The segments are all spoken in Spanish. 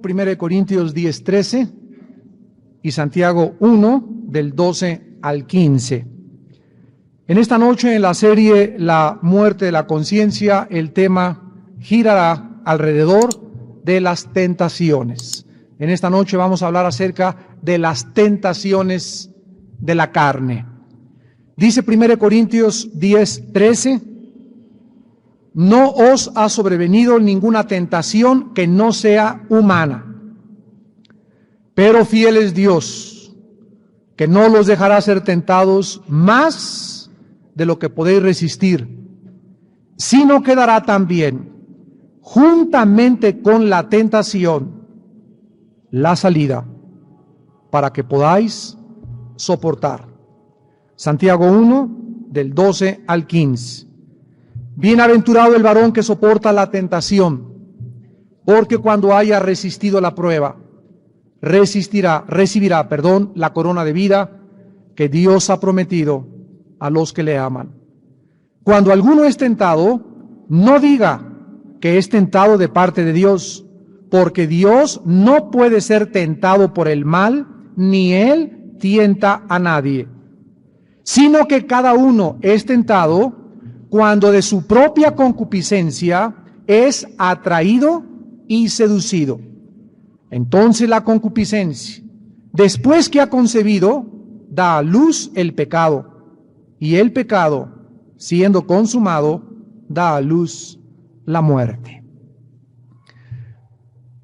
1 Corintios 10:13 y Santiago 1, del 12 al 15. En esta noche, en la serie La muerte de la conciencia, el tema girará alrededor de las tentaciones. En esta noche vamos a hablar acerca de las tentaciones de la carne. Dice 1 Corintios 10:13, no os ha sobrevenido ninguna tentación que no sea humana, pero fiel es Dios, que no los dejará ser tentados más de lo que podéis resistir, sino que dará también, juntamente con la tentación, la salida, para que podáis soportar. Santiago 1, del 12 al 15. Bienaventurado el varón que soporta la tentación, porque cuando haya resistido la prueba, recibirá la corona de vida que Dios ha prometido a los que le aman. Cuando alguno es tentado, no diga que es tentado de parte de Dios, porque Dios no puede ser tentado por el mal, ni Él tienta a nadie, sino que cada uno es tentado cuando de su propia concupiscencia es atraído y seducido. Entonces la concupiscencia, después que ha concebido, da a luz el pecado, y el pecado, siendo consumado, da a luz la muerte.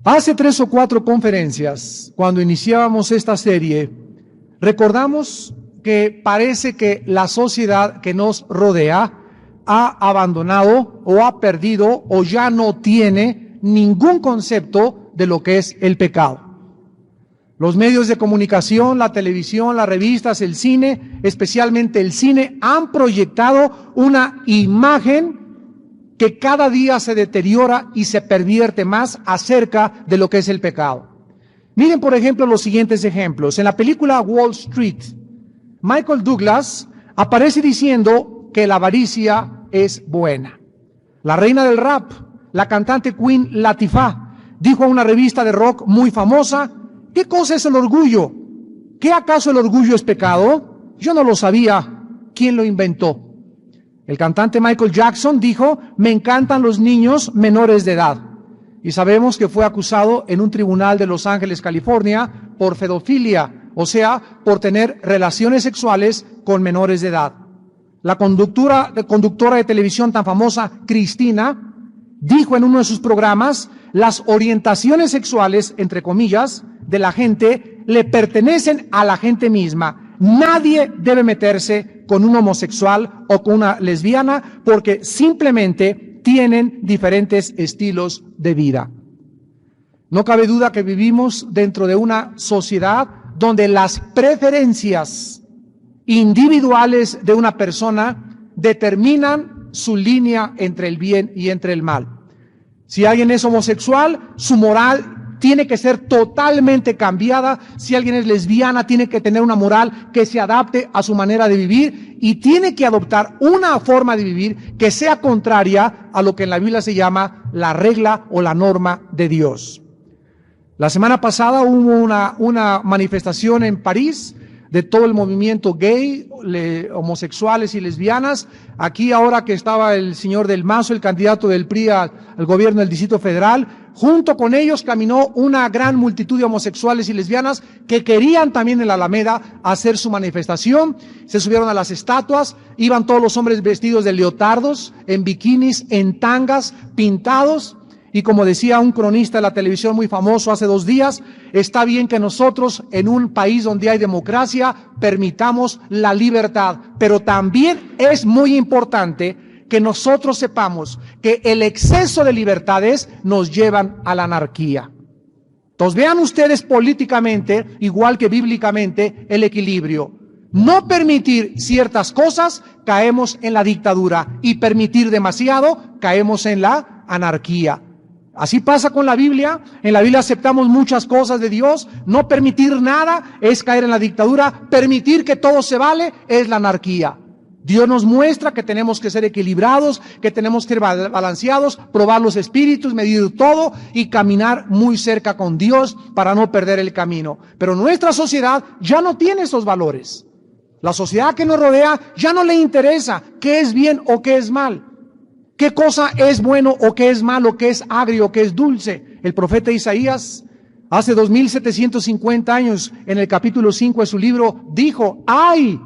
Hace 3 o 4 conferencias, cuando iniciábamos esta serie, recordamos que parece que la sociedad que nos rodea ha abandonado o ha perdido o ya no tiene ningún concepto de lo que es el pecado. Los medios de comunicación, la televisión, las revistas, el cine, especialmente el cine, han proyectado una imagen que cada día se deteriora y se pervierte más acerca de lo que es el pecado. Miren, por ejemplo, los siguientes ejemplos. En la película Wall Street, Michael Douglas aparece diciendo que la avaricia es buena. La reina del rap, la cantante Queen Latifah, dijo a una revista de rock muy famosa, ¿qué cosa es el orgullo? ¿Qué acaso el orgullo es pecado? Yo no lo sabía. ¿Quién lo inventó? El cantante Michael Jackson dijo, me encantan los niños menores de edad. Y sabemos que fue acusado en un tribunal de Los Ángeles, California, por pedofilia, o sea, por tener relaciones sexuales con menores de edad. La conductora de televisión tan famosa, Cristina, dijo en uno de sus programas, las orientaciones sexuales, entre comillas, de la gente le pertenecen a la gente misma. Nadie debe meterse con un homosexual o con una lesbiana porque simplemente tienen diferentes estilos de vida. No cabe duda que vivimos dentro de una sociedad donde las preferencias individuales de una persona determinan su línea entre el bien y entre el mal. Si alguien es homosexual, su moral tiene que ser totalmente cambiada. Si alguien es lesbiana, tiene que tener una moral que se adapte a su manera de vivir y tiene que adoptar una forma de vivir que sea contraria a lo que en la Biblia se llama la regla o la norma de Dios. La semana pasada hubo una manifestación en París de todo el movimiento gay, homosexuales y lesbianas. Aquí ahora que estaba el señor Del Mazo, el candidato del PRI al gobierno del Distrito Federal, junto con ellos caminó una gran multitud de homosexuales y lesbianas que querían también en la Alameda hacer su manifestación. Se subieron a las estatuas, iban todos los hombres vestidos de leotardos, en bikinis, en tangas, pintados. Y como decía un cronista de la televisión muy famoso hace 2 días, está bien que nosotros en un país donde hay democracia permitamos la libertad, pero también es muy importante que nosotros sepamos que el exceso de libertades nos llevan a la anarquía. Entonces vean ustedes políticamente, igual que bíblicamente, el equilibrio. No permitir ciertas cosas, caemos en la dictadura, y permitir demasiado, caemos en la anarquía. Así pasa con la Biblia. En la Biblia aceptamos muchas cosas de Dios. No permitir nada es caer en la dictadura. Permitir que todo se vale es la anarquía. Dios nos muestra que tenemos que ser equilibrados, que tenemos que ser balanceados, probar los espíritus, medir todo y caminar muy cerca con Dios para no perder el camino. Pero nuestra sociedad ya no tiene esos valores. La sociedad que nos rodea ya no le interesa qué es bien o qué es mal, qué cosa es bueno o qué es malo, qué es agrio o qué es dulce. El profeta Isaías, hace 2750 años, en el capítulo 5 de su libro, dijo: ¡ay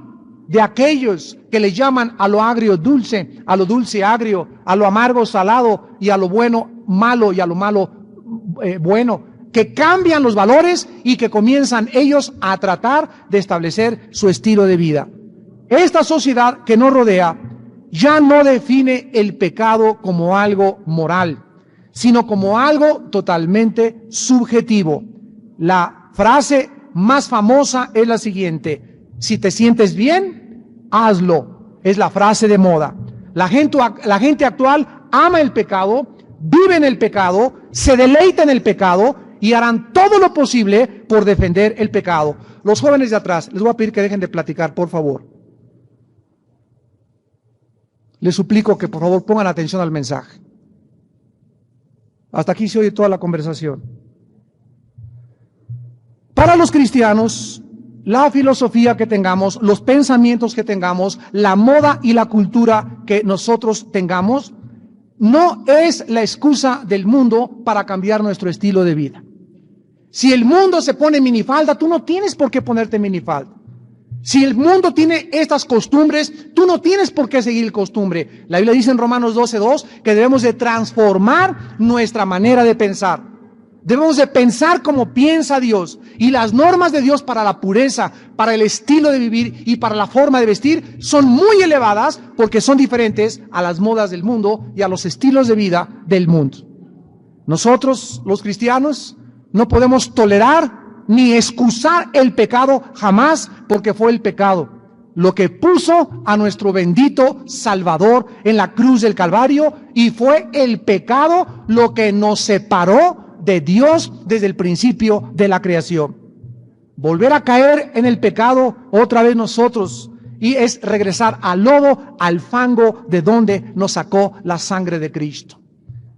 de aquellos que le llaman a lo agrio dulce, a lo dulce agrio, a lo amargo salado y a lo bueno malo y a lo malo bueno! Que cambian los valores y que comienzan ellos a tratar de establecer su estilo de vida. Esta sociedad que nos rodea ya no define el pecado como algo moral, sino como algo totalmente subjetivo. La frase más famosa es la siguiente: si te sientes bien, hazlo. Es la frase de moda. La gente actual ama el pecado, vive en el pecado, se deleita en el pecado y harán todo lo posible por defender el pecado. Los jóvenes de atrás, les voy a pedir que dejen de platicar, por favor. Les suplico que por favor pongan atención al mensaje. Hasta aquí se oye toda la conversación. Para los cristianos, la filosofía que tengamos, los pensamientos que tengamos, la moda y la cultura que nosotros tengamos, no es la excusa del mundo para cambiar nuestro estilo de vida. Si el mundo se pone minifalda, tú no tienes por qué ponerte minifalda. Si el mundo tiene estas costumbres, tú no tienes por qué seguir costumbre. La Biblia dice en Romanos 12:2 que debemos de transformar nuestra manera de pensar. Debemos de pensar como piensa Dios, y las normas de Dios para la pureza, para el estilo de vivir y para la forma de vestir son muy elevadas porque son diferentes a las modas del mundo y a los estilos de vida del mundo. Nosotros, los cristianos, no podemos tolerar ni excusar el pecado jamás, porque fue el pecado lo que puso a nuestro bendito Salvador en la cruz del Calvario, y fue el pecado lo que nos separó de Dios desde el principio de la creación. Volver a caer en el pecado otra vez nosotros, y es regresar al lodo, al fango de donde nos sacó la sangre de Cristo.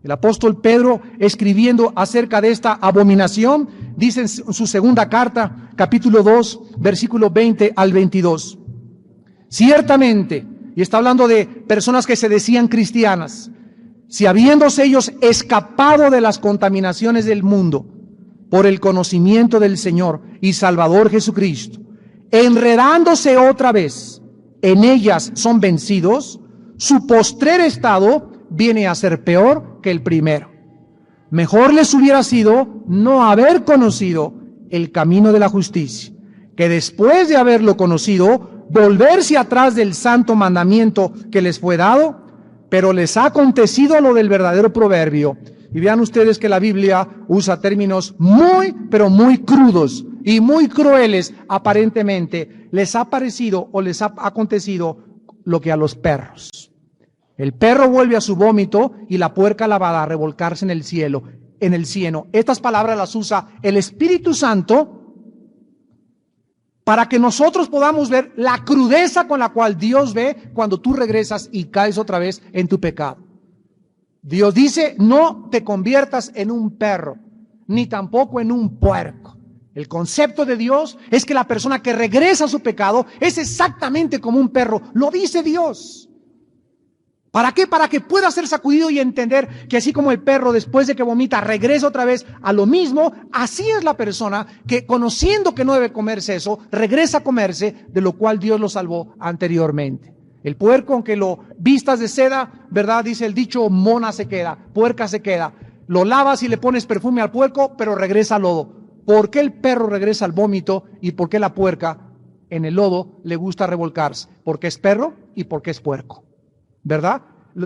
El apóstol Pedro, escribiendo acerca de esta abominación, dice en su segunda carta, capítulo 2, versículo 20 al 22. Ciertamente, y está hablando de personas que se decían cristianas, si habiéndose ellos escapado de las contaminaciones del mundo por el conocimiento del Señor y Salvador Jesucristo, enredándose otra vez en ellas son vencidos, su postrer estado viene a ser peor que el primero. Mejor les hubiera sido no haber conocido el camino de la justicia, que después de haberlo conocido, volverse atrás del santo mandamiento que les fue dado. Pero les ha acontecido lo del verdadero proverbio. Y vean ustedes que la Biblia usa términos muy, pero muy crudos y muy crueles aparentemente. Les ha parecido o les ha acontecido lo que a los perros. El perro vuelve a su vómito y la puerca lavada a revolcarse en el cielo, en el cieno. Estas palabras las usa el Espíritu Santo para que nosotros podamos ver la crudeza con la cual Dios ve cuando tú regresas y caes otra vez en tu pecado. Dios dice: no te conviertas en un perro, ni tampoco en un puerco. El concepto de Dios es que la persona que regresa a su pecado es exactamente como un perro. Lo dice Dios. ¿Para qué? Para que pueda ser sacudido y entender que así como el perro después de que vomita regresa otra vez a lo mismo, así es la persona que, conociendo que no debe comerse eso, regresa a comerse de lo cual Dios lo salvó anteriormente. El puerco, aunque lo vistas de seda, ¿verdad? Dice el dicho: mona se queda, puerca se queda. Lo lavas y le pones perfume al puerco, pero regresa al lodo. ¿Por qué el perro regresa al vómito y por qué la puerca en el lodo le gusta revolcarse? Porque es perro y porque es puerco, ¿verdad?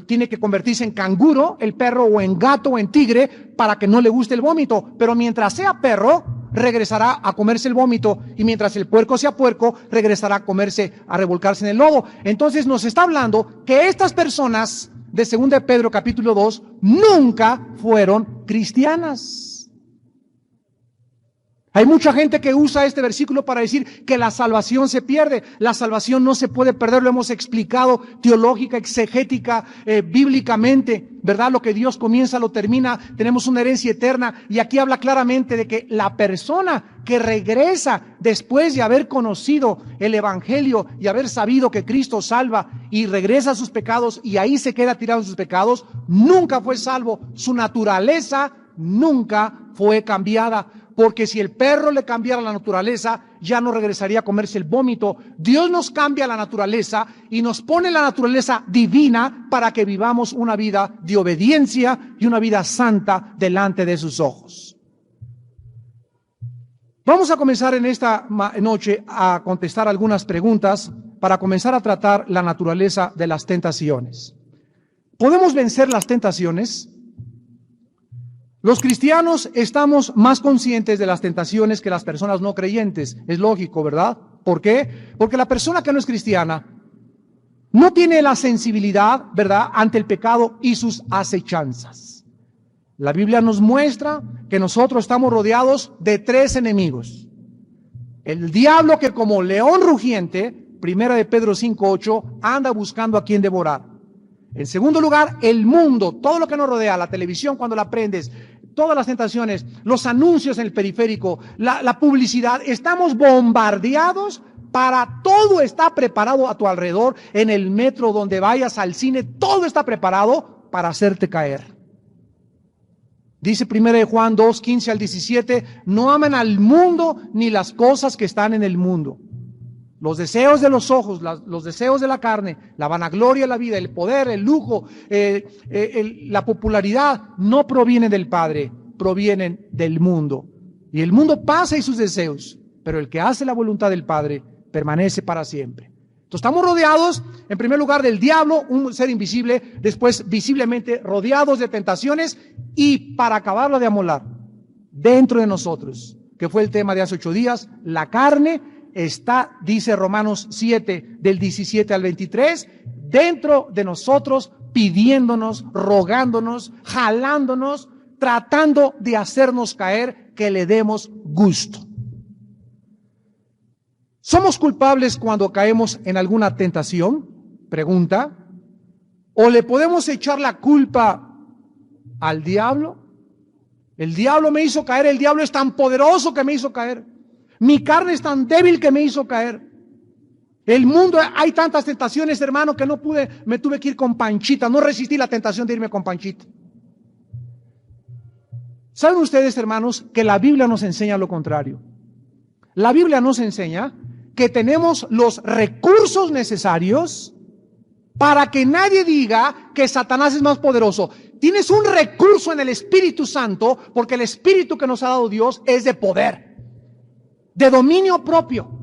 Tiene que convertirse en canguro el perro, o en gato o en tigre, para que no le guste el vómito. Pero mientras sea perro, regresará a comerse el vómito, y mientras el puerco sea puerco, regresará a revolcarse en el lodo. Entonces nos está hablando que estas personas de 2 Pedro capítulo 2 nunca fueron cristianas. Hay mucha gente que usa este versículo para decir que la salvación se pierde. La salvación no se puede perder, lo hemos explicado teológica, exegética, bíblicamente, ¿verdad? Lo que Dios comienza lo termina, tenemos una herencia eterna, y aquí habla claramente de que la persona que regresa después de haber conocido el Evangelio y haber sabido que Cristo salva y regresa a sus pecados y ahí se queda tirado en sus pecados, nunca fue salvo. Su naturaleza nunca fue cambiada. Porque si el perro le cambiara la naturaleza, ya no regresaría a comerse el vómito. Dios nos cambia la naturaleza y nos pone la naturaleza divina para que vivamos una vida de obediencia y una vida santa delante de sus ojos. Vamos a comenzar en esta noche a contestar algunas preguntas para comenzar a tratar la naturaleza de las tentaciones. ¿Podemos vencer las tentaciones? Los cristianos estamos más conscientes de las tentaciones que las personas no creyentes. Es lógico, ¿verdad? ¿Por qué? Porque la persona que no es cristiana no tiene la sensibilidad, ¿verdad?, ante el pecado y sus acechanzas. La Biblia nos muestra que nosotros estamos rodeados de tres enemigos. El diablo, que como león rugiente, primera de Pedro 5:8, anda buscando a quien devorar. En segundo lugar, el mundo, todo lo que nos rodea, la televisión cuando la prendes, todas las tentaciones, los anuncios en el periférico, la publicidad, estamos bombardeados para todo está preparado a tu alrededor, en el metro, donde vayas, al cine, todo está preparado para hacerte caer. Dice 1 Juan 2:15 al 17, no amen al mundo ni las cosas que están en el mundo. Los deseos de los ojos, los deseos de la carne, la vanagloria de la vida, el poder, el lujo, la popularidad, no provienen del Padre, provienen del mundo. Y el mundo pasa y sus deseos, pero el que hace la voluntad del Padre permanece para siempre. Entonces estamos rodeados, en primer lugar, del diablo, un ser invisible, después visiblemente rodeados de tentaciones, y para acabarla de amolar, dentro de nosotros, que fue el tema de hace 8 días, la carne está, dice Romanos 7, del 17 al 23, dentro de nosotros, pidiéndonos, rogándonos, jalándonos, tratando de hacernos caer, que le demos gusto. ¿Somos culpables cuando caemos en alguna tentación? Pregunta. ¿O le podemos echar la culpa al diablo? El diablo me hizo caer, el diablo es tan poderoso que me hizo caer. Mi carne es tan débil que me hizo caer. El mundo, hay tantas tentaciones, hermano, que no pude, me tuve que ir con Panchita. No resistí la tentación de irme con Panchita. ¿Saben ustedes, hermanos, que la Biblia nos enseña lo contrario? La Biblia nos enseña que tenemos los recursos necesarios para que nadie diga que Satanás es más poderoso. Tienes un recurso en el Espíritu Santo, porque el Espíritu que nos ha dado Dios es de poder, de dominio propio.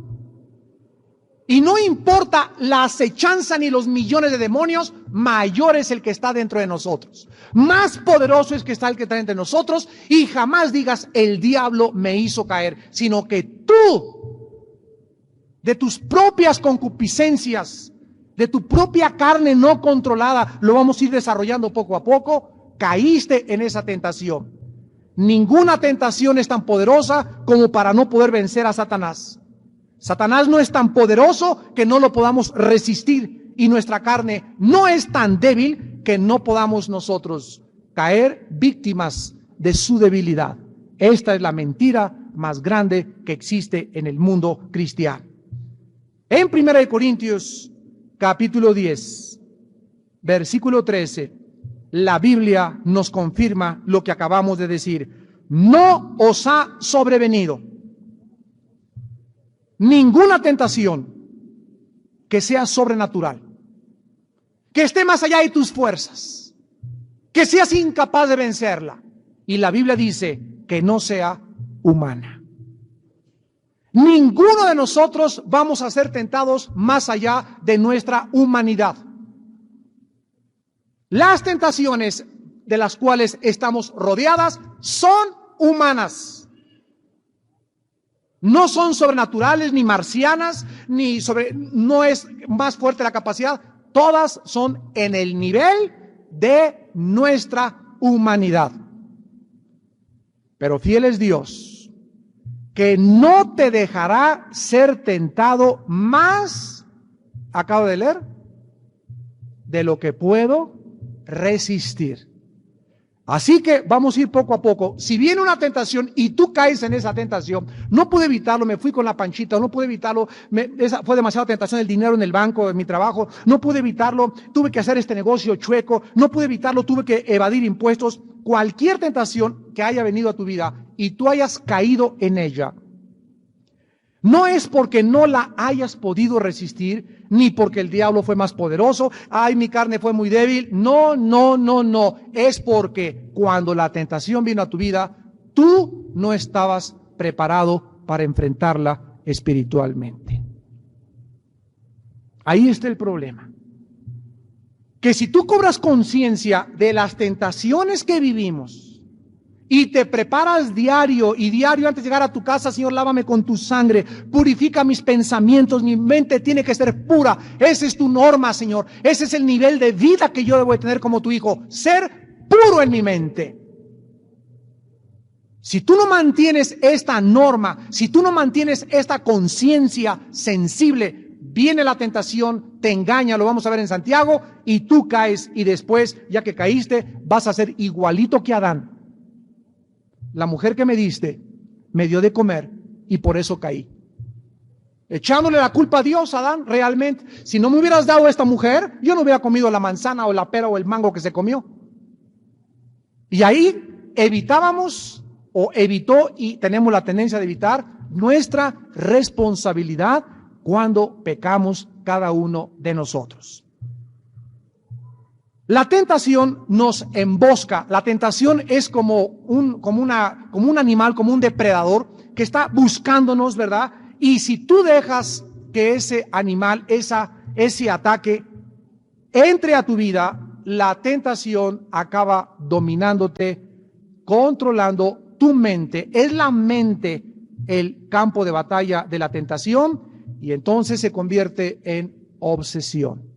Y no importa la acechanza ni los millones de demonios, mayor es el que está dentro de nosotros. Más poderoso es que está el que está entre nosotros, y jamás digas, el diablo me hizo caer, sino que tú, de tus propias concupiscencias, de tu propia carne no controlada, lo vamos a ir desarrollando poco a poco, caíste en esa tentación. Ninguna tentación es tan poderosa como para no poder vencer a Satanás. Satanás no es tan poderoso que no lo podamos resistir, y nuestra carne no es tan débil que no podamos nosotros caer víctimas de su debilidad. Esta es la mentira más grande que existe en el mundo cristiano. En 1 Corintios capítulo 10, versículo 13, la Biblia nos confirma lo que acabamos de decir. No os ha sobrevenido ninguna tentación que sea sobrenatural, que esté más allá de tus fuerzas, que seas incapaz de vencerla. Y la Biblia dice que no sea humana. Ninguno de nosotros vamos a ser tentados más allá de nuestra humanidad. Las tentaciones de las cuales estamos rodeadas son humanas. No son sobrenaturales, ni marcianas, no es más fuerte la capacidad. Todas son en el nivel de nuestra humanidad. Pero fiel es Dios, que no te dejará ser tentado más, acabo de leer, de lo que puedo resistir. Así que vamos a ir poco a poco. Si viene una tentación y tú caes en esa tentación, no pude evitarlo, me fui con la panchita, no pude evitarlo, esa fue demasiada tentación, el dinero en el banco, en mi trabajo, no pude evitarlo, tuve que hacer este negocio chueco, no pude evitarlo, tuve que evadir impuestos. Cualquier tentación que haya venido a tu vida y tú hayas caído en ella, no es porque no la hayas podido resistir, ni porque el diablo fue más poderoso, ay, mi carne fue muy débil. No, no, no, no. Es porque cuando la tentación vino a tu vida, tú no estabas preparado para enfrentarla espiritualmente. Ahí está el problema. Que si tú cobras conciencia de las tentaciones que vivimos, y te preparas diario antes de llegar a tu casa, Señor, lávame con tu sangre, purifica mis pensamientos, mi mente tiene que ser pura. Esa es tu norma, Señor. Ese es el nivel de vida que yo debo de tener como tu hijo, ser puro en mi mente. Si tú no mantienes esta norma, si tú no mantienes esta conciencia sensible, viene la tentación, te engaña, lo vamos a ver en Santiago, y tú caes, y después, ya que caíste, vas a ser igualito que Adán. La mujer que me diste me dio de comer y por eso caí. Echándole la culpa a Dios, Adán, realmente. Si no me hubieras dado a esta mujer, yo no hubiera comido la manzana o la pera o el mango que se comió. Y ahí evitábamos o evitó y tenemos la tendencia de evitar nuestra responsabilidad cuando pecamos cada uno de nosotros. La tentación nos embosca. La tentación es como un animal, como un depredador que está buscándonos, ¿verdad? Y si tú dejas que ese animal, ese ataque entre a tu vida, la tentación acaba dominándote, controlando tu mente. Es la mente el campo de batalla de la tentación y entonces se convierte en obsesión.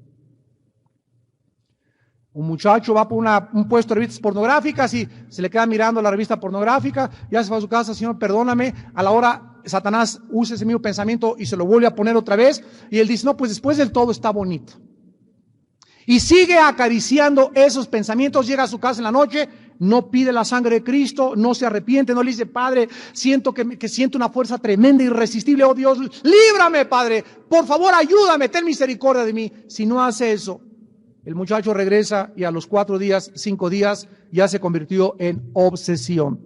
Un muchacho va por un puesto de revistas pornográficas y se le queda mirando la revista pornográfica, ya se va a su casa, Señor, perdóname. A la hora Satanás usa ese mismo pensamiento y se lo vuelve a poner otra vez y él dice, no, pues después del todo está bonito. Y sigue acariciando esos pensamientos, llega a su casa en la noche, no pide la sangre de Cristo, no se arrepiente, no le dice, Padre, siento que siento una fuerza tremenda, irresistible, oh Dios, líbrame, Padre, por favor, ayúdame, ten misericordia de mí. Si no hace eso, el muchacho regresa y a los 4 días, 5 días, ya se convirtió en obsesión.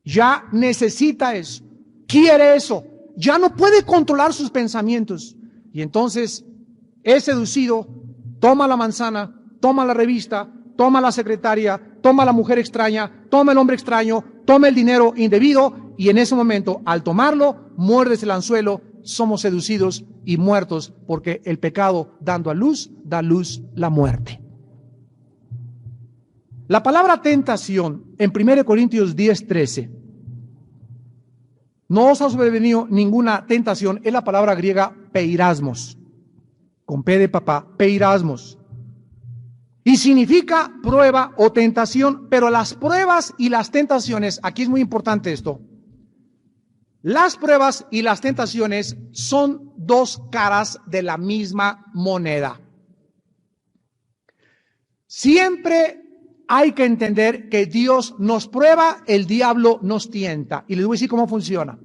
Ya necesita eso, quiere eso, ya no puede controlar sus pensamientos. Y entonces es seducido, toma la manzana, toma la revista, toma la secretaria, toma la mujer extraña, toma el hombre extraño, toma el dinero indebido y en ese momento, al tomarlo, muerdes el anzuelo. Somos seducidos y muertos porque el pecado dando a luz, da luz la muerte. La palabra tentación en 1 Corintios 10:13, no os ha sobrevenido ninguna tentación, es la palabra griega peirasmos, con P de papá, peirasmos. Y significa prueba o tentación, pero las pruebas y las tentaciones, aquí es muy importante esto, las pruebas y las tentaciones son dos caras de la misma moneda. Siempre hay que entender que Dios nos prueba, el diablo nos tienta. Y les voy a decir cómo funciona.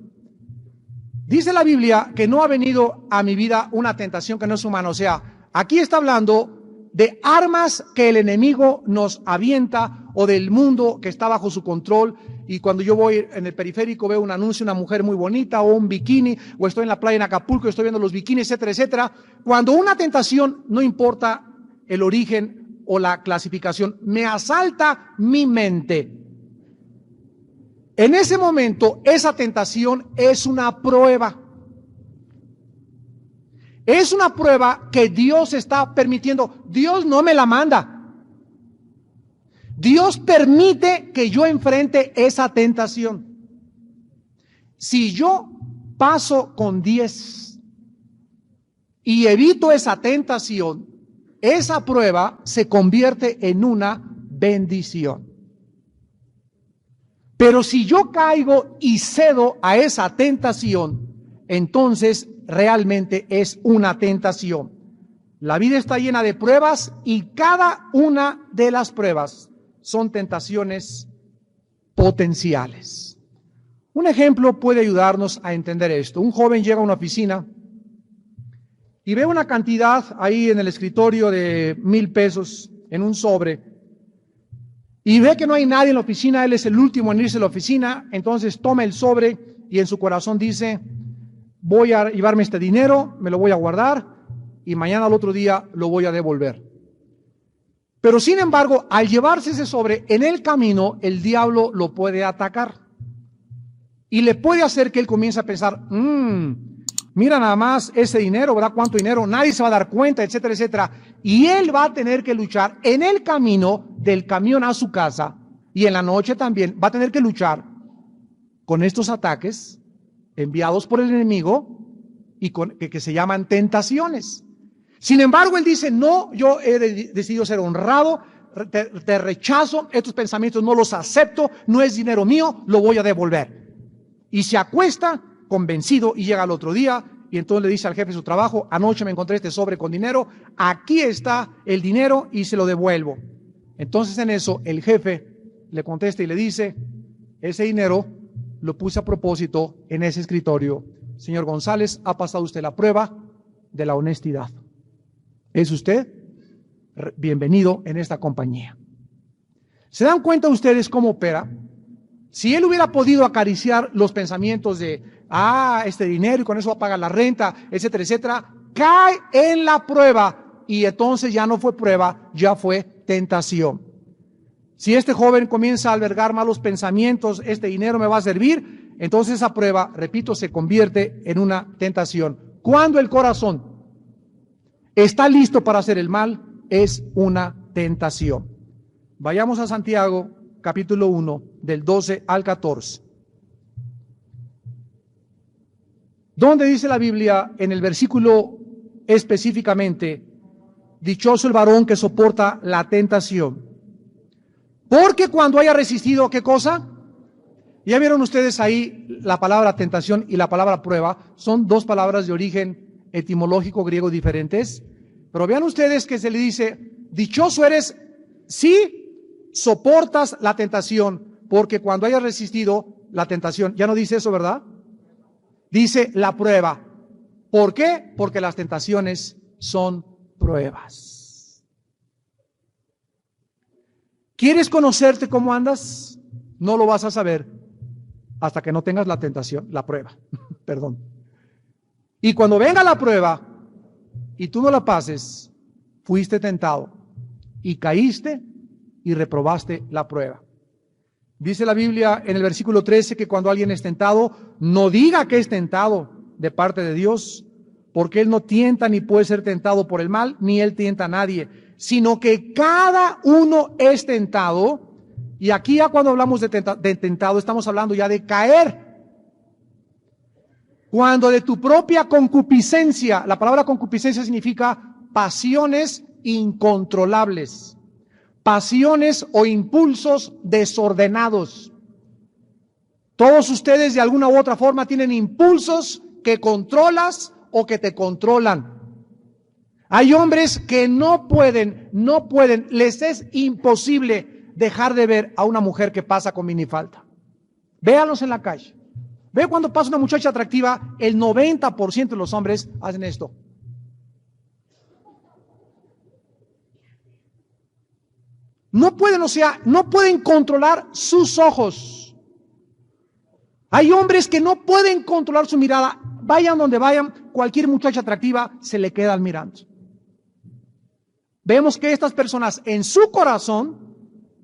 Dice la Biblia que no ha venido a mi vida una tentación que no es humana. O sea, aquí está hablando de armas que el enemigo nos avienta o del mundo que está bajo su control. Y cuando yo voy en el periférico veo un anuncio, una mujer muy bonita o un bikini, o estoy en la playa en Acapulco, estoy viendo los bikinis, etcétera, etcétera. Cuando una tentación, no importa el origen o la clasificación, me asalta mi mente, en ese momento esa tentación es una prueba. Es una prueba que Dios está permitiendo. Dios no me la manda. Dios permite que yo enfrente esa tentación. Si yo paso con 10 y evito esa tentación, esa prueba se convierte en una bendición. Pero si yo caigo y cedo a esa tentación, entonces realmente es una tentación. La vida está llena de pruebas y cada una de las pruebas son tentaciones potenciales. Un ejemplo puede ayudarnos a entender esto. Un joven llega a una oficina y ve una cantidad ahí en el escritorio de 1,000 pesos en un sobre y ve que no hay nadie en la oficina, él es el último en irse a la oficina, entonces toma el sobre y en su corazón dice: voy a llevarme este dinero, me lo voy a guardar y mañana al otro día lo voy a devolver. Pero sin embargo, al llevarse ese sobre, en el camino el diablo lo puede atacar y le puede hacer que él comience a pensar: mira nada más ese dinero, ¿verdad? ¿Cuánto dinero? Nadie se va a dar cuenta, etcétera, etcétera. Y él va a tener que luchar en el camino del camión a su casa y en la noche también va a tener que luchar con estos ataques enviados por el enemigo y que se llaman tentaciones. Sin embargo, él dice: no, yo he decidido ser honrado, te rechazo, estos pensamientos no los acepto, no es dinero mío, lo voy a devolver. Y se acuesta convencido y llega al otro día y entonces le dice al jefe de su trabajo: anoche me encontré este sobre con dinero, aquí está el dinero y se lo devuelvo. Entonces en eso el jefe le contesta y le dice: ese dinero lo puse a propósito en ese escritorio. Señor González, ha pasado usted la prueba de la honestidad. ¿Es usted bienvenido en esta compañía? ¿Se dan cuenta ustedes cómo opera? Si él hubiera podido acariciar los pensamientos de: este dinero y con eso va a pagar la renta, etcétera, etcétera, cae en la prueba y entonces ya no fue prueba, ya fue tentación. Si este joven comienza a albergar malos pensamientos: este dinero me va a servir, entonces esa prueba, repito, se convierte en una tentación. Cuando el corazón está listo para hacer el mal, es una tentación. Vayamos a Santiago, capítulo 1, del 12 al 14. ¿Dónde dice la Biblia en el versículo específicamente: dichoso el varón que soporta la tentación? Porque cuando haya resistido, ¿qué cosa? Ya vieron ustedes ahí la palabra tentación y la palabra prueba, son dos palabras de origen etimológico griego diferentes, pero vean ustedes que se le dice: dichoso eres si soportas la tentación, porque cuando hayas resistido la tentación, ya no dice eso, ¿verdad? Dice la prueba. ¿Por qué? Porque las tentaciones son pruebas. ¿Quieres conocerte cómo andas? No lo vas a saber hasta que no tengas la tentación, la prueba, perdón. Y cuando venga la prueba y tú no la pases, fuiste tentado y caíste y reprobaste la prueba. Dice la Biblia en el versículo 13 que cuando alguien es tentado, no diga que es tentado de parte de Dios, porque Él no tienta ni puede ser tentado por el mal, ni Él tienta a nadie, sino que cada uno es tentado. Y aquí ya cuando hablamos de tentado, estamos hablando ya de caer. Cuando de tu propia concupiscencia, la palabra concupiscencia significa pasiones incontrolables, pasiones o impulsos desordenados. Todos ustedes de alguna u otra forma tienen impulsos que controlas o que te controlan. Hay hombres que no pueden, les es imposible dejar de ver a una mujer que pasa con minifalda. Véanlos en la calle. Ve cuando pasa una muchacha atractiva, el 90% de los hombres hacen esto. No pueden, no pueden controlar sus ojos. Hay hombres que no pueden controlar su mirada. Vayan donde vayan, cualquier muchacha atractiva se le quedan mirando. Vemos que estas personas en su corazón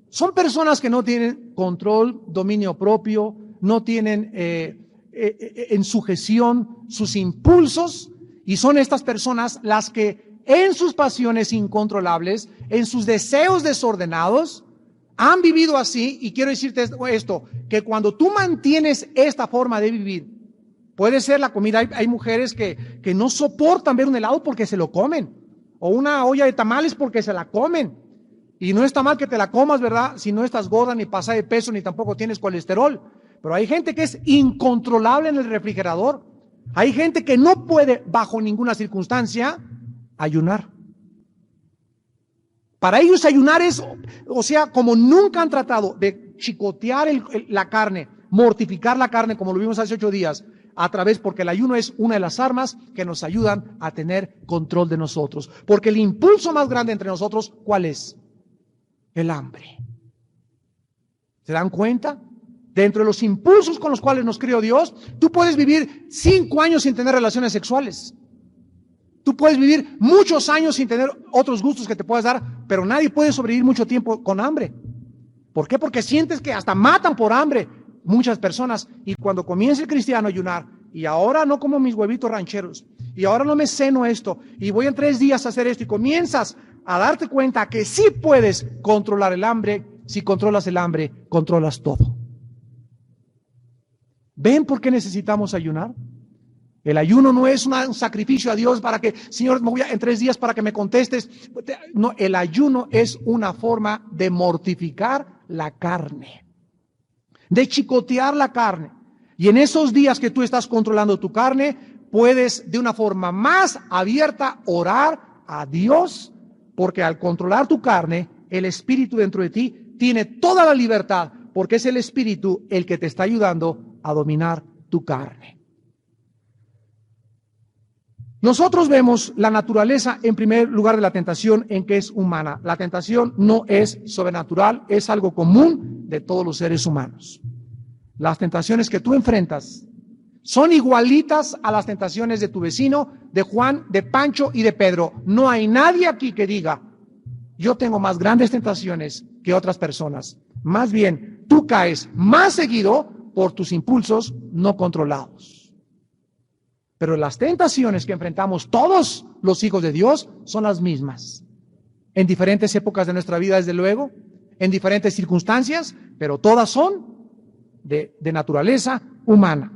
son personas que no tienen control, dominio propio, no tienen en sujeción sus impulsos, y son estas personas las que en sus pasiones incontrolables, en sus deseos desordenados, han vivido así. Y quiero decirte esto, que cuando tú mantienes esta forma de vivir, puede ser la comida, hay mujeres que no soportan ver un helado porque se lo comen, o una olla de tamales porque se la comen. Y no está mal que te la comas, ¿verdad? Si no estás gorda, ni pasada de peso, ni tampoco tienes colesterol. Pero hay gente que es incontrolable en el refrigerador. Hay gente que no puede, bajo ninguna circunstancia, ayunar. Para ellos ayunar es, o sea, como nunca han tratado de chicotear la carne, mortificar la carne, como lo vimos hace 8 días, porque el ayuno es una de las armas que nos ayudan a tener control de nosotros. Porque el impulso más grande entre nosotros, ¿cuál es? El hambre. ¿Se dan cuenta? Dentro de los impulsos con los cuales nos crió Dios, tú puedes vivir 5 años sin tener relaciones sexuales. Tú puedes vivir muchos años sin tener otros gustos que te puedas dar, pero nadie puede sobrevivir mucho tiempo con hambre. ¿Por qué? Porque sientes que hasta matan por hambre muchas personas. Y cuando comienza el cristiano a ayunar, y ahora no como mis huevitos rancheros, y ahora no me ceno esto, y voy en 3 días a hacer esto, y comienzas a darte cuenta que sí puedes controlar el hambre. Si controlas el hambre, controlas todo. ¿Ven por qué necesitamos ayunar? El ayuno no es un sacrificio a Dios para que, Señor, me voy en 3 días para que me contestes. No, el ayuno es una forma de mortificar la carne, de chicotear la carne. Y en esos días que tú estás controlando tu carne, puedes de una forma más abierta orar a Dios, porque al controlar tu carne, el Espíritu dentro de ti tiene toda la libertad, porque es el Espíritu el que te está ayudando a dominar tu carne. Nosotros vemos la naturaleza en primer lugar de la tentación en que es humana. La tentación no es sobrenatural, es algo común de todos los seres humanos. Las tentaciones que tú enfrentas son igualitas a las tentaciones de tu vecino, de Juan, de Pancho y de Pedro. No hay nadie aquí que diga, yo tengo más grandes tentaciones que otras personas. Más bien, tú caes más seguido por tus impulsos no controlados. Pero las tentaciones que enfrentamos todos los hijos de Dios son las mismas. En diferentes épocas de nuestra vida, desde luego, en diferentes circunstancias, pero todas son de naturaleza humana.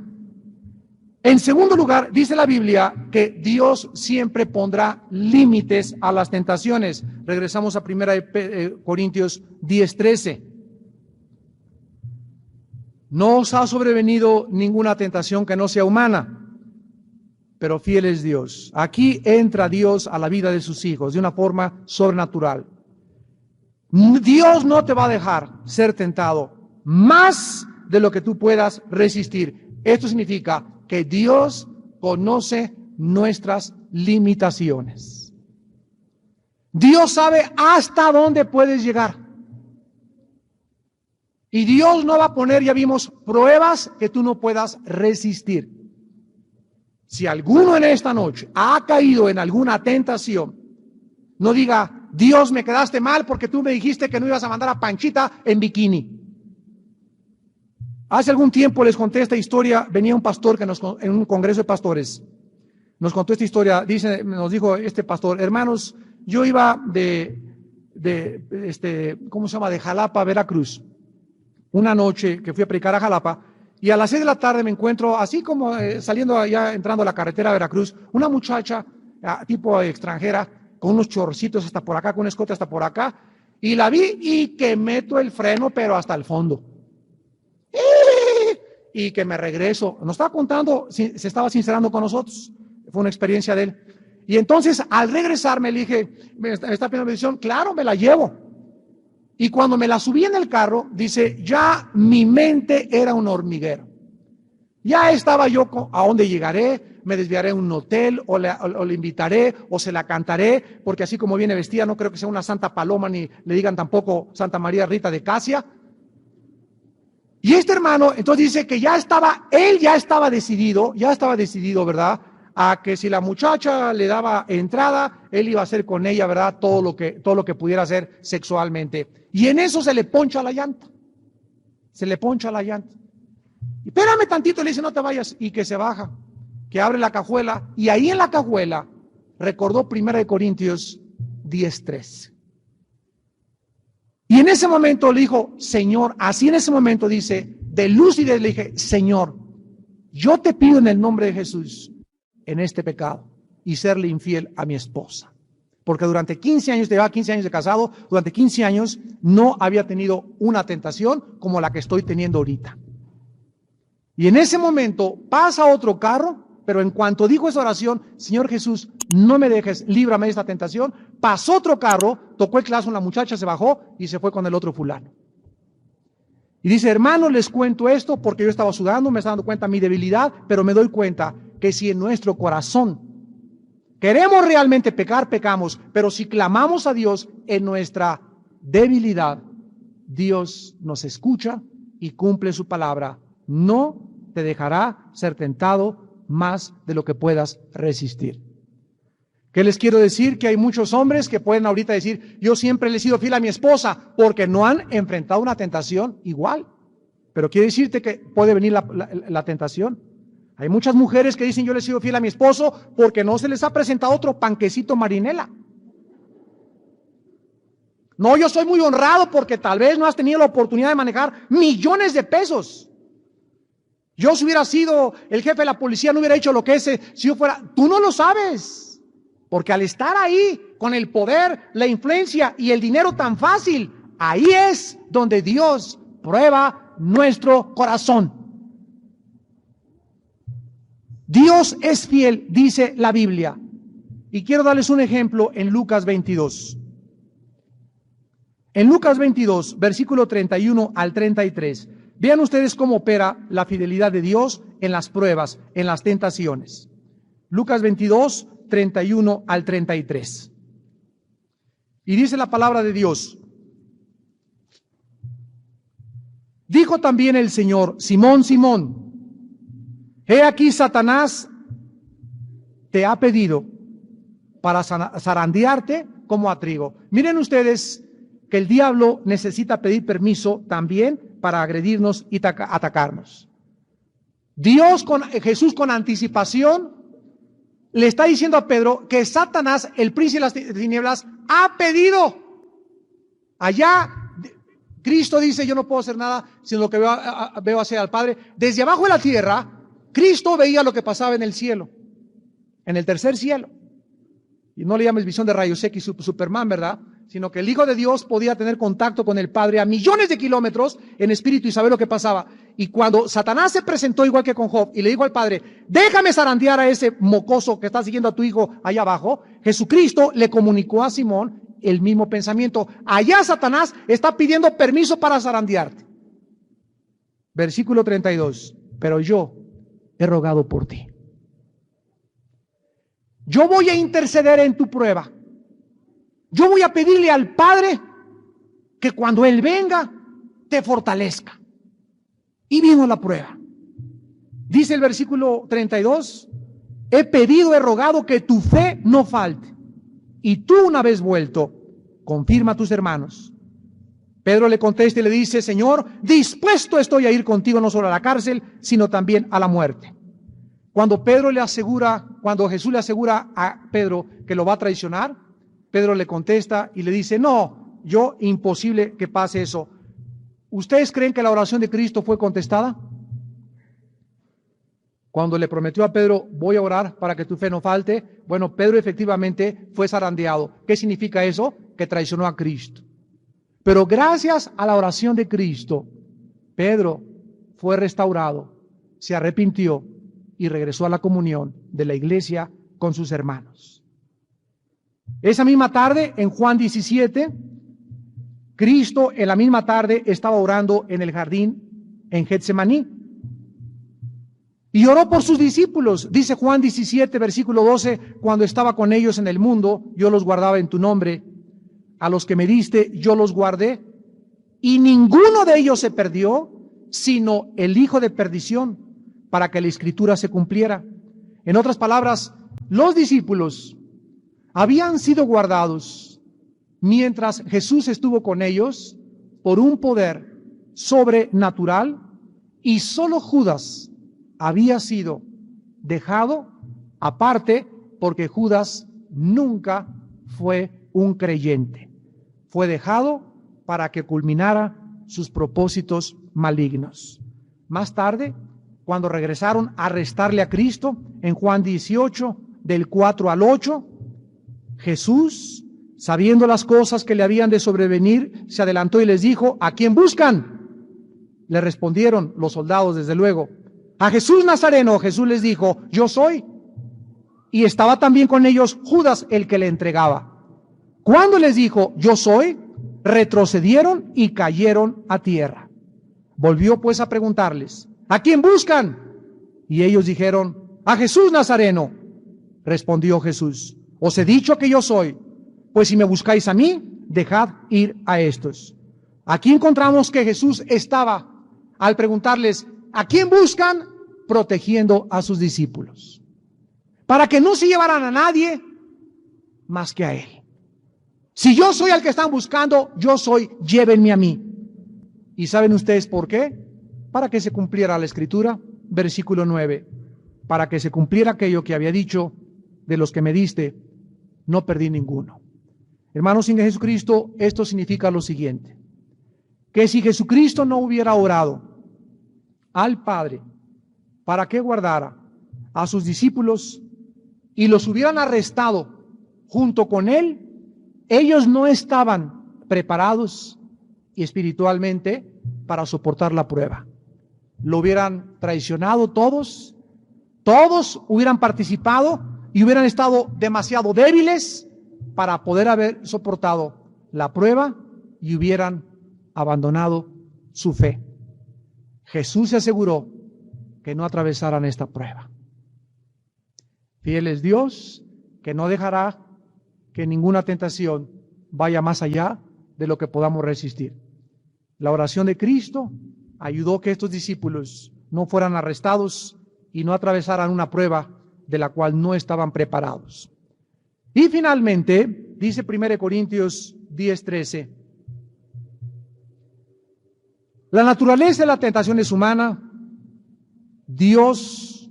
En segundo lugar, dice la Biblia que Dios siempre pondrá límites a las tentaciones. Regresamos a 1 Corintios 10:13. No os ha sobrevenido ninguna tentación que no sea humana, pero fiel es Dios. Aquí entra Dios a la vida de sus hijos de una forma sobrenatural. Dios no te va a dejar ser tentado más de lo que tú puedas resistir. Esto significa que Dios conoce nuestras limitaciones. Dios sabe hasta dónde puedes llegar. Y Dios no va a poner, ya vimos, pruebas que tú no puedas resistir. Si alguno en esta noche ha caído en alguna tentación, no diga, Dios, me quedaste mal porque tú me dijiste que no ibas a mandar a Panchita en bikini. Hace algún tiempo les conté esta historia, venía un pastor en un congreso de pastores, nos contó esta historia, nos dijo este pastor, hermanos, yo iba de Jalapa a Veracruz, una noche que fui a predicar a Jalapa, y a las 6 de la tarde me encuentro, así como saliendo allá, entrando a la carretera de Veracruz, una muchacha tipo extranjera, con unos chorcitos hasta por acá, con un escote hasta por acá, y la vi y que meto el freno, pero hasta el fondo. Y que me regreso. Nos estaba contando, se estaba sincerando con nosotros. Fue una experiencia de él. Y entonces, al regresarme, le dije, ¿me está pidiendo bendición? Claro, me la llevo. Y cuando me la subí en el carro, dice, ya mi mente era un hormiguero. Ya estaba yo a dónde llegaré, me desviaré a un hotel, o le invitaré, o se la cantaré, porque así como viene vestida, no creo que sea una Santa Paloma, ni le digan tampoco Santa María Rita de Casia. Y este hermano, entonces dice que él ya estaba decidido, ¿verdad? A que si la muchacha le daba entrada, él iba a hacer con ella, ¿verdad? Todo lo que pudiera hacer sexualmente. Y en eso se le poncha la llanta. Y espérame tantito, le dice, no te vayas, y que se baja, que abre la cajuela, y ahí en la cajuela recordó 1 Corintios 10:3. Y en ese momento le dijo, Señor, así en ese momento dice, de lucidez le dije, Señor, yo te pido en el nombre de Jesús, en este pecado, y serle infiel a mi esposa. porque durante 15 años, llevaba 15 años de casado, durante 15 años no había tenido una tentación como la que estoy teniendo ahorita. Y en ese momento pasa otro carro, pero en cuanto dijo esa oración, Señor Jesús, no me dejes, líbrame de esta tentación, pasó otro carro, tocó el claxon, la muchacha se bajó y se fue con el otro fulano. Y dice, hermanos, les cuento esto porque yo estaba sudando, me estaba dando cuenta de mi debilidad, pero me doy cuenta que si en nuestro corazón queremos realmente pecar, pecamos, pero si clamamos a Dios en nuestra debilidad, Dios nos escucha y cumple su palabra. No te dejará ser tentado más de lo que puedas resistir. ¿Qué les quiero decir? Que hay muchos hombres que pueden ahorita decir, yo siempre le he sido fiel a mi esposa, porque no han enfrentado una tentación igual. Pero quiere decirte que puede venir la tentación. Hay muchas mujeres que dicen, yo le he sido fiel a mi esposo, porque no se les ha presentado otro panquecito marinela. No, yo soy muy honrado porque tal vez no has tenido la oportunidad de manejar millones de pesos. Yo si hubiera sido el jefe de la policía no hubiera hecho lo que ese, si yo fuera, tú no lo sabes. Porque al estar ahí con el poder, la influencia y el dinero tan fácil, ahí es donde Dios prueba nuestro corazón. Dios es fiel, dice la Biblia. Y quiero darles un ejemplo en Lucas 22. En Lucas 22, versículo 31 al 33. Vean ustedes cómo opera la fidelidad de Dios en las pruebas, en las tentaciones. Lucas 22, 31 al 33. Y dice la palabra de Dios. Dijo también el Señor, Simón, Simón, he aquí Satanás te ha pedido para zarandearte como a trigo. Miren ustedes que el diablo necesita pedir permiso también para agredirnos y atacarnos. Jesús con anticipación le está diciendo a Pedro que Satanás, el príncipe de las tinieblas, ha pedido. Allá Cristo dice, yo no puedo hacer nada sino lo que veo hacer al Padre. Desde abajo de la tierra, Cristo veía lo que pasaba en el cielo, en el tercer cielo. Y no le llames visión de rayos X, Superman, ¿verdad? Sino que el Hijo de Dios podía tener contacto con el Padre a millones de kilómetros en espíritu y saber lo que pasaba. Y cuando Satanás se presentó igual que con Job y le dijo al Padre, déjame zarandear a ese mocoso que está siguiendo a tu hijo allá abajo, Jesucristo le comunicó a Simón el mismo pensamiento. Allá Satanás está pidiendo permiso para zarandearte. Versículo 32. Pero yo he rogado por ti. Yo voy a interceder en tu prueba. Yo voy a pedirle al Padre que cuando Él venga te fortalezca. Y vino la prueba. Dice el versículo 32, he pedido, he rogado que tu fe no falte. Y tú una vez vuelto, confirma a tus hermanos. Pedro le contesta y le dice, Señor, dispuesto estoy a ir contigo no solo a la cárcel, sino también a la muerte. Cuando Jesús le asegura a Pedro que lo va a traicionar, Pedro le contesta y le dice, no, imposible que pase eso. ¿Ustedes creen que la oración de Cristo fue contestada? Cuando le prometió a Pedro, voy a orar para que tu fe no falte, bueno, Pedro efectivamente fue zarandeado. ¿Qué significa eso? Que traicionó a Cristo. Pero gracias a la oración de Cristo, Pedro fue restaurado, se arrepintió y regresó a la comunión de la iglesia con sus hermanos. Esa misma tarde, en Juan 17, Cristo en la misma tarde estaba orando en el jardín en Getsemaní. Y oró por sus discípulos. Dice Juan 17, versículo 12, cuando estaba con ellos en el mundo, yo los guardaba en tu nombre. A los que me diste, yo los guardé. Y ninguno de ellos se perdió, sino el hijo de perdición, para que la escritura se cumpliera. En otras palabras, los discípulos habían sido guardados mientras Jesús estuvo con ellos por un poder sobrenatural, y solo Judas había sido dejado aparte porque Judas nunca fue un creyente. Fue dejado para que culminara sus propósitos malignos. Más tarde, cuando regresaron a arrestarle a Cristo, en Juan 18, del 4 al 8, Jesús, sabiendo las cosas que le habían de sobrevenir, se adelantó y les dijo: ¿a quién buscan? Le respondieron los soldados, desde luego: a Jesús Nazareno. Jesús les dijo: yo soy. Y estaba también con ellos Judas, el que le entregaba. Cuando les dijo: yo soy, retrocedieron y cayeron a tierra. Volvió pues a preguntarles: ¿a quién buscan? Y ellos dijeron: a Jesús Nazareno. Respondió Jesús: os he dicho que yo soy. Pues si me buscáis a mí, dejad ir a estos. Aquí encontramos que Jesús estaba, al preguntarles: ¿a quién buscan?, protegiendo a sus discípulos, para que no se llevaran a nadie más que a Él. Si yo soy el que están buscando, yo soy, llévenme a mí. ¿Y saben ustedes por qué? Para que se cumpliera la Escritura, versículo 9, para que se cumpliera aquello que había dicho: de los que me diste, no perdí ninguno. Hermanos, en Jesucristo, esto significa lo siguiente: que si Jesucristo no hubiera orado al Padre para que guardara a sus discípulos y los hubieran arrestado junto con Él, ellos no estaban preparados espiritualmente para soportar la prueba. Lo hubieran traicionado todos hubieran participado y hubieran estado demasiado débiles para poder haber soportado la prueba y hubieran abandonado su fe. Jesús se aseguró que no atravesaran esta prueba. Fiel es Dios, que no dejará que ninguna tentación vaya más allá de lo que podamos resistir. La oración de Cristo ayudó que estos discípulos no fueran arrestados y no atravesaran una prueba de la cual no estaban preparados. Y finalmente, dice 1 Corintios 10:13, la naturaleza de la tentación es humana. Dios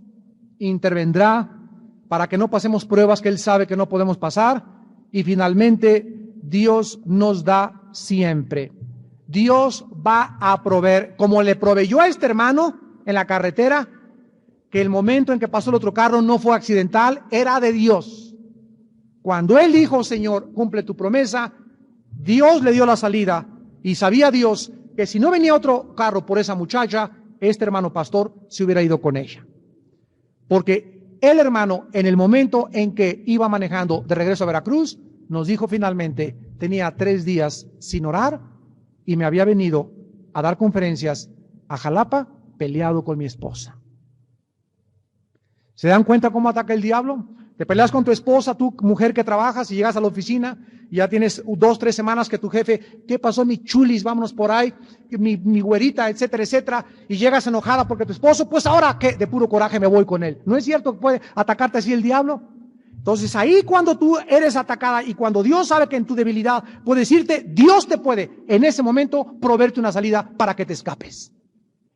intervendrá para que no pasemos pruebas que Él sabe que no podemos pasar. Y finalmente, Dios nos da siempre. Dios va a proveer, como le proveyó a este hermano en la carretera, que el momento en que pasó el otro carro no fue accidental, era de Dios. Cuando él dijo: Señor, cumple tu promesa, Dios le dio la salida, y sabía Dios que si no venía otro carro por esa muchacha, este hermano pastor se hubiera ido con ella. Porque el hermano, en el momento en que iba manejando de regreso a Veracruz, nos dijo finalmente: tenía 3 días sin orar y me había venido a dar conferencias a Jalapa peleado con mi esposa. ¿Se dan cuenta cómo ataca el diablo? Te peleas con tu esposa, tú mujer que trabajas, y llegas a la oficina y ya tienes 2, 3 semanas que tu jefe: ¿qué pasó, mi chulis? Vámonos por ahí, mi güerita, etcétera, etcétera. Y llegas enojada porque tu esposo: pues ahora que de puro coraje me voy con él. ¿No es cierto que puede atacarte así el diablo? Entonces ahí, cuando tú eres atacada y cuando Dios sabe que en tu debilidad puede decirte, Dios te puede en ese momento proveerte una salida para que te escapes.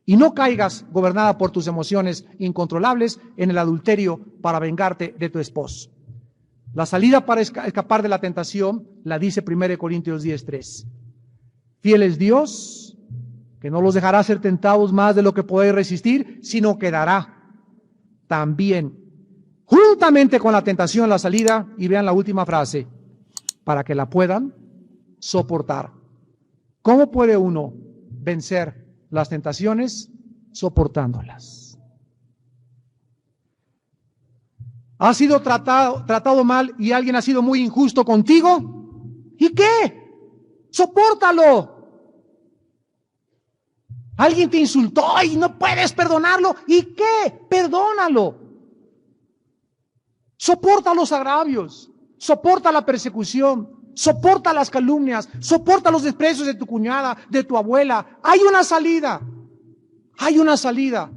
Y no caigas gobernada por tus emociones incontrolables en el adulterio para vengarte de tu esposo. La salida para escapar de la tentación la dice 1 Corintios 10:3. Fiel es Dios, que no los dejará ser tentados más de lo que podéis resistir, sino que dará también, juntamente con la tentación, la salida. Y vean la última frase: para que la puedan soportar. ¿Cómo puede uno vencer las tentaciones? Soportándolas. ¿Has sido tratado mal y alguien ha sido muy injusto contigo? ¿Y qué? Sopórtalo. Alguien te insultó y no puedes perdonarlo. ¿Y qué? Perdónalo. Soporta los agravios, soporta la persecución, soporta las calumnias, soporta los desprecios de tu cuñada, de tu abuela. Hay una salida, hay una salida.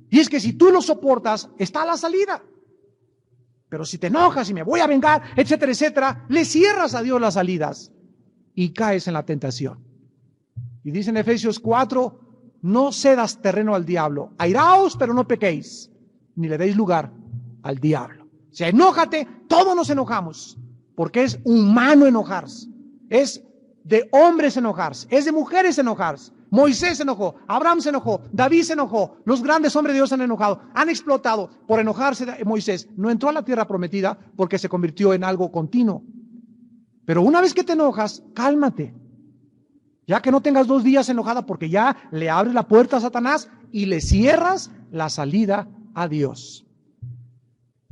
Y es que si tú lo soportas, está la salida. Pero si te enojas y me voy a vengar, etcétera, etcétera, le cierras a Dios las salidas y caes en la tentación. Y dice en Efesios 4, no cedas terreno al diablo. Airaos, pero no pequéis, ni le deis lugar al diablo. O sea, enójate, todos nos enojamos, porque es humano enojarse, es de hombres enojarse, es de mujeres enojarse. Moisés se enojó, Abraham se enojó, David se enojó, los grandes hombres de Dios han enojado, han explotado por enojarse. Moisés no entró a la tierra prometida porque se convirtió en algo continuo. Pero una vez que te enojas, cálmate. Ya que no tengas 2 días enojada, porque ya le abres la puerta a Satanás y le cierras la salida a Dios.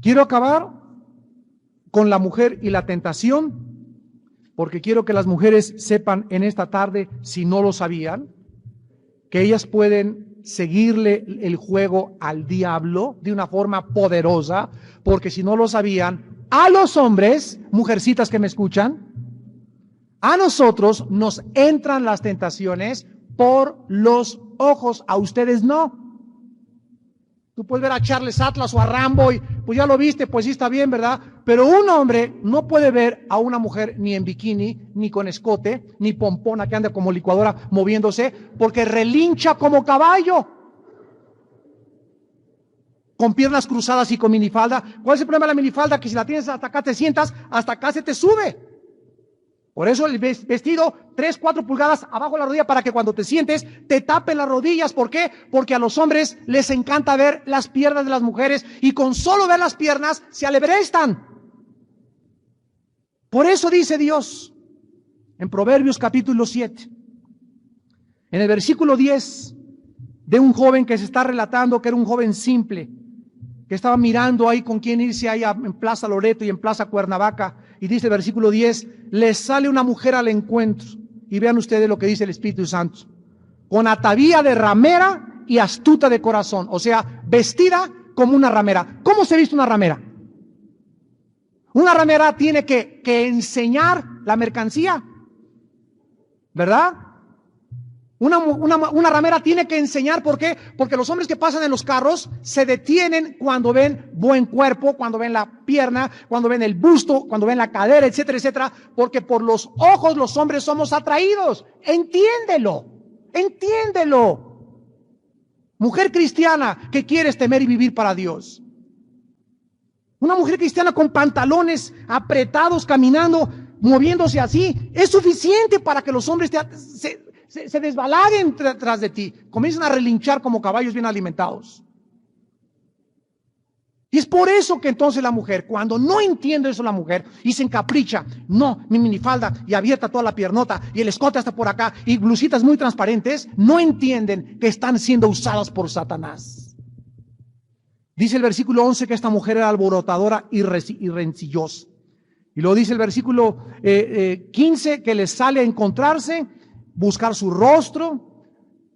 Quiero acabar con la mujer y la tentación, porque quiero que las mujeres sepan en esta tarde, si no lo sabían, que ellas pueden seguirle el juego al diablo de una forma poderosa, porque si no lo sabían, a los hombres, mujercitas que me escuchan, a nosotros nos entran las tentaciones por los ojos, a ustedes no. Tú puedes ver a Charles Atlas o a Rambo y pues ya lo viste, pues sí está bien, ¿verdad? Pero un hombre no puede ver a una mujer ni en bikini, ni con escote, ni pompona que anda como licuadora moviéndose, porque relincha como caballo, con piernas cruzadas y con minifalda. ¿Cuál es el problema de la minifalda? Que si la tienes hasta acá te sientas, hasta acá se te sube. Por eso el vestido 3, 4 pulgadas abajo de la rodilla, para que cuando te sientes te tape las rodillas. ¿Por qué? Porque a los hombres les encanta ver las piernas de las mujeres y con solo ver las piernas se alebrestan. Por eso dice Dios en Proverbios capítulo 7, en el versículo 10, de un joven que se está relatando que era un joven simple, que estaba mirando ahí con quién irse ahí en Plaza Loreto y en Plaza Cuernavaca. Y dice el versículo 10, le sale una mujer al encuentro. Y vean ustedes lo que dice el Espíritu Santo. Con atavío de ramera y astuta de corazón. O sea, vestida como una ramera. ¿Cómo se viste una ramera? Una ramera tiene que enseñar la mercancía, ¿verdad? Una ramera tiene que enseñar. ¿Por qué? Porque los hombres que pasan en los carros se detienen cuando ven buen cuerpo, cuando ven la pierna, cuando ven el busto, cuando ven la cadera, etcétera, etcétera. Porque por los ojos los hombres somos atraídos. Entiéndelo, entiéndelo. Mujer cristiana que quieres temer y vivir para Dios. Una mujer cristiana con pantalones apretados, caminando, moviéndose así, es suficiente para que los hombres se desbalaguen tras de ti, comienzan a relinchar como caballos bien alimentados. Y es por eso que entonces la mujer, cuando no entiende eso la mujer y se encapricha, no, mi minifalda y abierta toda la piernota y el escote hasta por acá y blusitas muy transparentes, no entienden que están siendo usadas por Satanás. Dice el versículo 11 que esta mujer era alborotadora y rencillosa. Y luego dice el versículo 15 que le sale a encontrarse, buscar su rostro.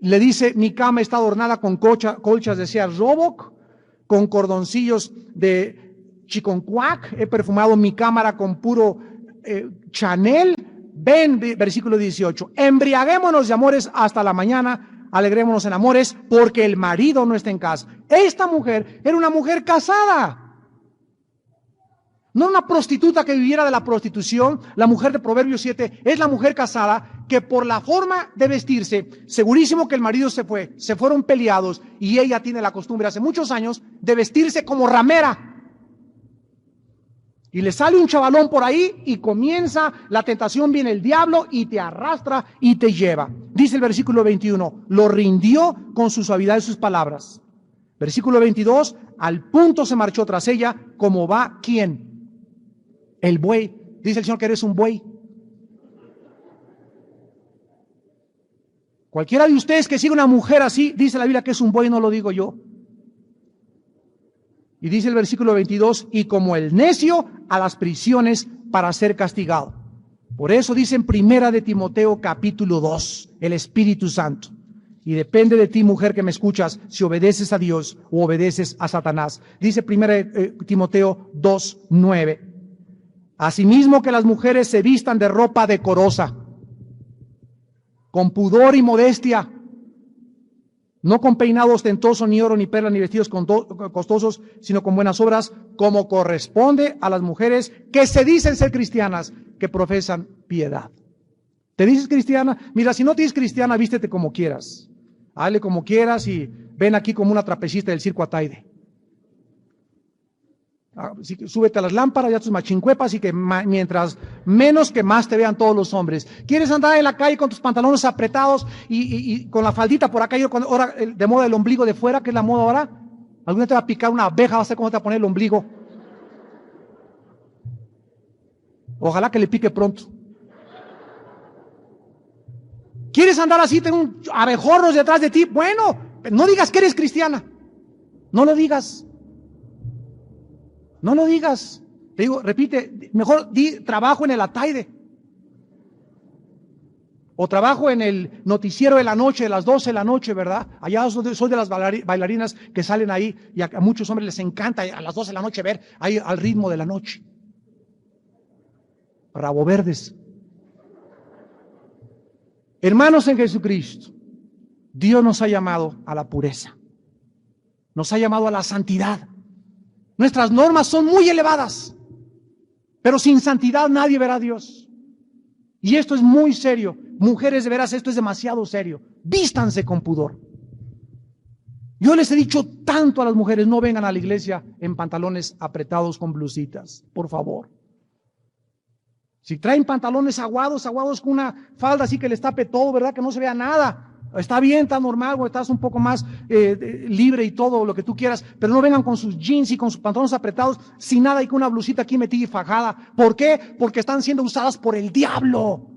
Le dice, mi cama está adornada con colchas de Sears Roebuck, con cordoncillos de Chiconcuac, he perfumado mi cámara con puro Chanel. Ven, versículo 18, embriaguémonos de amores hasta la mañana, alegrémonos en amores, porque el marido no está en casa. Esta mujer era una mujer casada. No una prostituta que viviera de la prostitución. La mujer de Proverbios 7 es la mujer casada que por la forma de vestirse, segurísimo que el marido se fueron peleados y ella tiene la costumbre hace muchos años de vestirse como ramera. Y le sale un chavalón por ahí y comienza la tentación, viene el diablo y te arrastra y te lleva. Dice el versículo 21, lo rindió con su suavidad y sus palabras. Versículo 22, al punto se marchó tras ella, como va, ¿quién? El buey. Dice el Señor que eres un buey. Cualquiera de ustedes que siga una mujer así, dice la Biblia que es un buey, no lo digo yo. Y dice el versículo 22, y como el necio a las prisiones para ser castigado. Por eso dice en Primera de Timoteo capítulo 2, el Espíritu Santo. Y depende de ti, mujer que me escuchas, si obedeces a Dios o obedeces a Satanás. Dice Primera de Timoteo 2, 9. Asimismo que las mujeres se vistan de ropa decorosa, con pudor y modestia, no con peinado ostentoso, ni oro, ni perla, ni vestidos costosos, sino con buenas obras, como corresponde a las mujeres que se dicen ser cristianas, que profesan piedad. ¿Te dices cristiana? Mira, si no te dices cristiana, vístete como quieras. Hazle como quieras y ven aquí como una trapecista del circo Ataide. Súbete a las lámparas y a tus machincuepas y que mientras menos que más te vean todos los hombres. ¿Quieres andar en la calle con tus pantalones apretados y con la faldita por acá? Ahora de moda el ombligo de fuera, que es la moda ahora. Alguna te va a picar una abeja, vas a ver cómo te va a poner el ombligo. Ojalá que le pique pronto. ¿Quieres andar así, tener un abejorros detrás de ti? Bueno, no digas que eres cristiana. No lo digas. No lo digas. Te digo, repite, mejor di trabajo en el Ataide. O trabajo en el noticiero de la noche, de las 12 de la noche, ¿verdad? Allá soy de las bailarinas que salen ahí y a muchos hombres les encanta a las 12 de la noche ver ahí al ritmo de la noche. Rabo verdes. Hermanos en Jesucristo, Dios nos ha llamado a la pureza. Nos ha llamado a la santidad. Nuestras normas son muy elevadas, pero sin santidad nadie verá a Dios. Y esto es muy serio. Mujeres, de veras, esto es demasiado serio. Vístanse con pudor. Yo les he dicho tanto a las mujeres, no vengan a la iglesia en pantalones apretados con blusitas, por favor. Si traen pantalones aguados con una falda así que les tape todo, ¿verdad? Que no se vea nada. Está bien, está normal, o estás un poco más libre y todo lo que tú quieras, pero no vengan con sus jeans y con sus pantalones apretados sin nada y con una blusita aquí metida y fajada. ¿Por qué? Porque están siendo usadas por el diablo.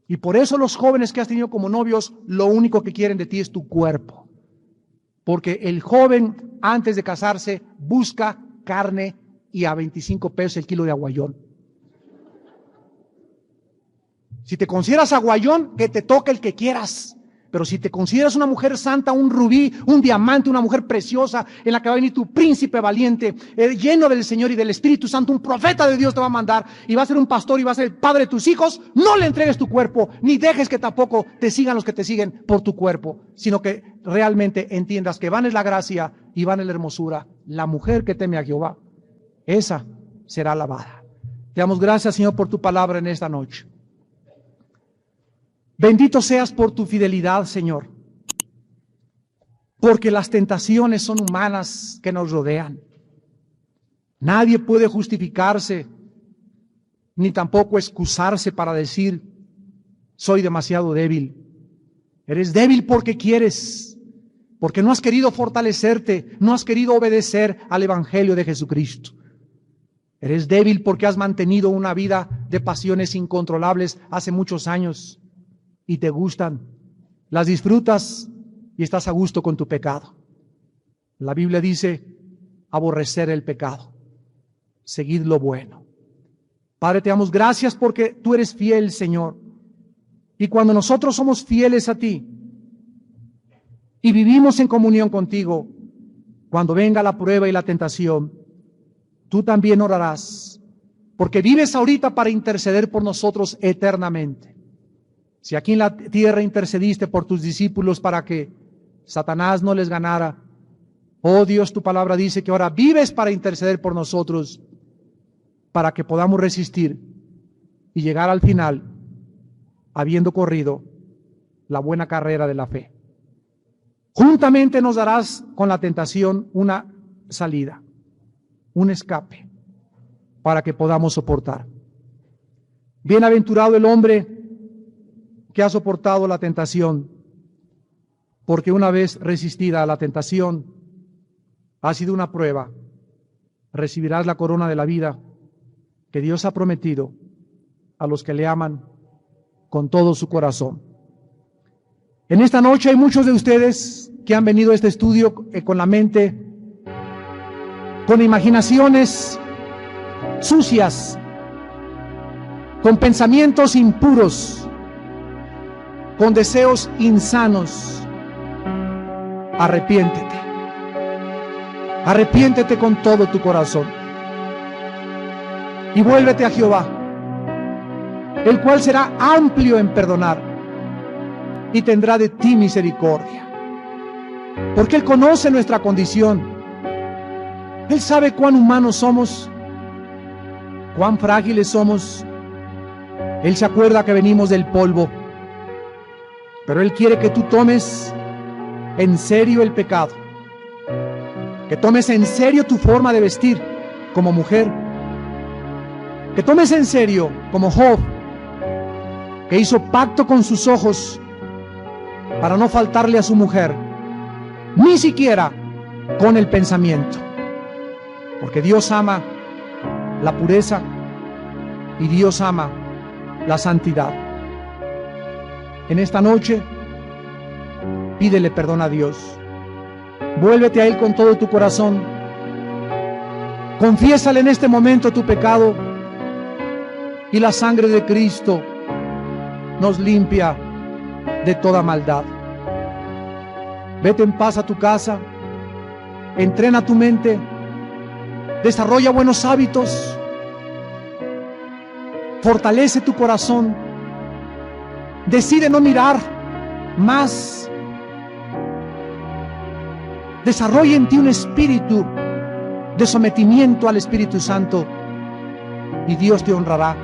Y por eso los jóvenes que has tenido como novios, lo único que quieren de ti es tu cuerpo. Porque el joven, antes de casarse, busca carne y a 25 pesos el kilo de aguayón. Si te consideras aguayón, que te toque el que quieras. Pero si te consideras una mujer santa, un rubí, un diamante, una mujer preciosa, en la que va a venir tu príncipe valiente, lleno del Señor y del Espíritu Santo, un profeta de Dios te va a mandar, y va a ser un pastor y va a ser el padre de tus hijos, no le entregues tu cuerpo, ni dejes que tampoco te sigan los que te siguen por tu cuerpo, sino que realmente entiendas que van en la gracia y van en la hermosura. La mujer que teme a Jehová, esa será alabada. Te damos gracias, Señor, por tu palabra en esta noche. Bendito seas por tu fidelidad, Señor, porque las tentaciones son humanas que nos rodean. Nadie puede justificarse, ni tampoco excusarse para decir, soy demasiado débil. Eres débil porque quieres, porque no has querido fortalecerte, no has querido obedecer al Evangelio de Jesucristo. Eres débil porque has mantenido una vida de pasiones incontrolables hace muchos años. Y te gustan, las disfrutas y estás a gusto con tu pecado. La Biblia dice, aborrecer el pecado, seguid lo bueno. Padre, te damos gracias porque tú eres fiel, Señor. Y cuando nosotros somos fieles a ti y vivimos en comunión contigo, cuando venga la prueba y la tentación, tú también orarás, porque vives ahorita para interceder por nosotros eternamente. Si aquí en la tierra intercediste por tus discípulos para que Satanás no les ganara, oh Dios, tu palabra dice que ahora vives para interceder por nosotros, para que podamos resistir y llegar al final, habiendo corrido la buena carrera de la fe. Juntamente nos darás con la tentación una salida, un escape, para que podamos soportar. Bienaventurado el hombre que ha soportado la tentación, porque una vez resistida a la tentación, ha sido una prueba, recibirás la corona de la vida que Dios ha prometido a los que le aman con todo su corazón. En esta noche hay muchos de ustedes que han venido a este estudio con la mente, con imaginaciones sucias, con pensamientos impuros, con deseos insanos. Arrepiéntete. Arrepiéntete con todo tu corazón. Y vuélvete a Jehová, el cual será amplio en perdonar y tendrá de ti misericordia. Porque Él conoce nuestra condición. Él sabe cuán humanos somos, cuán frágiles somos. Él se acuerda que venimos del polvo. Pero Él quiere que tú tomes en serio el pecado, que tomes en serio tu forma de vestir como mujer, que tomes en serio como Job, que hizo pacto con sus ojos para no faltarle a su mujer, ni siquiera con el pensamiento, porque Dios ama la pureza, y Dios ama la santidad. En esta noche, pídele perdón a Dios. Vuélvete a Él con todo tu corazón. Confiésale en este momento tu pecado y la sangre de Cristo nos limpia de toda maldad. Vete en paz a tu casa, entrena tu mente, desarrolla buenos hábitos, fortalece tu corazón, decide no mirar más, desarrolla en ti un espíritu de sometimiento al Espíritu Santo y Dios te honrará.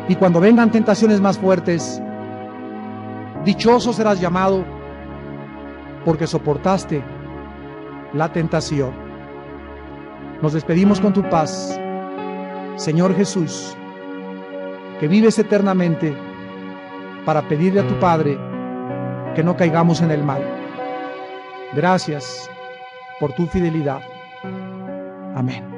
Y cuando vengan tentaciones más fuertes, dichoso serás llamado, porque soportaste la tentación. Nos despedimos con tu paz, Señor Jesús, que vives eternamente, para pedirle a tu Padre que no caigamos en el mal. Gracias por tu fidelidad. Amén.